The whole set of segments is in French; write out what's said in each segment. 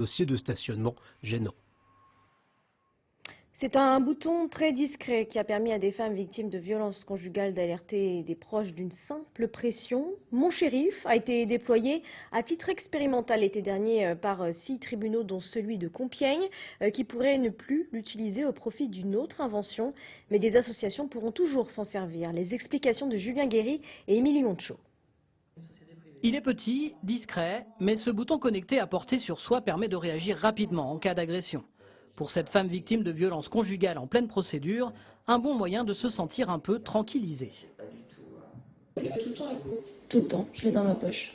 dossier de stationnement gênant. C'est un bouton très discret qui a permis à des femmes victimes de violences conjugales d'alerter des proches d'une simple pression. Mon shérif a été déployé à titre expérimental l'été dernier par 6 tribunaux, dont celui de Compiègne, qui pourrait ne plus l'utiliser au profit d'une autre invention. Mais des associations pourront toujours s'en servir. Les explications de Julien Guéry et Émilie Monchot. Il est petit, discret, mais ce bouton connecté à portée sur soi permet de réagir rapidement en cas d'agression. Pour cette femme victime de violences conjugales en pleine procédure, un bon moyen de se sentir un peu tranquillisée. Je l'ai tout le temps avec vous. Tout le temps, je l'ai dans ma poche.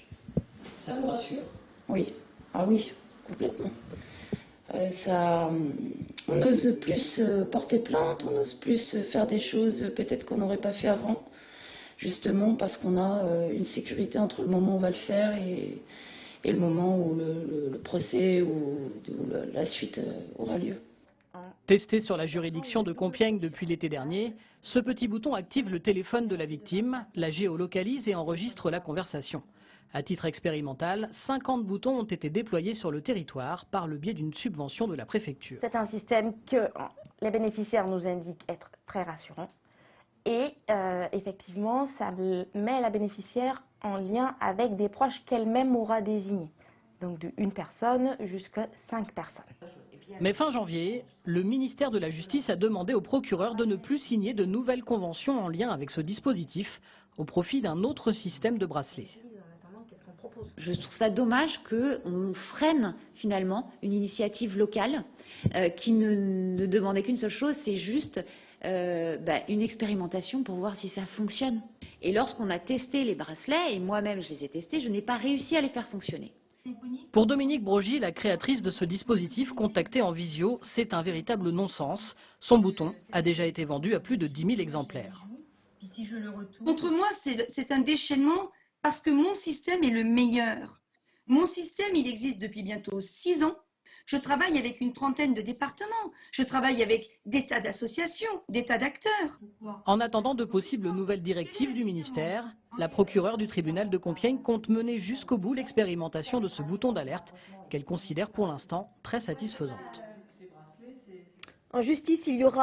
Ça vous rassure? Oui. Ah oui, complètement. On ose plus porter plainte, on ose plus faire des choses peut-être qu'on n'aurait pas fait avant, justement parce qu'on a une sécurité entre le moment où on va le faire et le moment où le procès ou la suite aura lieu. Testé sur la juridiction de Compiègne depuis l'été dernier, ce petit bouton active le téléphone de la victime, la géolocalise et enregistre la conversation. À titre expérimental, 50 boutons ont été déployés sur le territoire par le biais d'une subvention de la préfecture. C'est un système que les bénéficiaires nous indiquent être très rassurant. Et effectivement, ça met la bénéficiaire en lien avec des proches qu'elle-même aura désignés. Donc de 1 personne jusqu'à 5 personnes. Mais fin janvier, le ministère de la Justice a demandé au procureur de ne plus signer de nouvelles conventions en lien avec ce dispositif au profit d'un autre système de bracelet. Je trouve ça dommage qu'on freine finalement une initiative locale qui ne demandait qu'une seule chose, c'est juste une expérimentation pour voir si ça fonctionne. Et lorsqu'on a testé les bracelets, et moi-même je les ai testés, je n'ai pas réussi à les faire fonctionner. Pour Dominique Brogy, la créatrice de ce dispositif contactée en visio, c'est un véritable non-sens. Son bouton a déjà été vendu à plus de 10 000 exemplaires. Contre moi, c'est un déchaînement parce que mon système est le meilleur. Mon système, il existe depuis bientôt 6 ans. Je travaille avec une trentaine de départements. Je travaille avec des tas d'associations, des tas d'acteurs. En attendant de possibles nouvelles directives du ministère, la procureure du tribunal de Compiègne compte mener jusqu'au bout l'expérimentation de ce bouton d'alerte qu'elle considère pour l'instant très satisfaisante. En justice, il y aura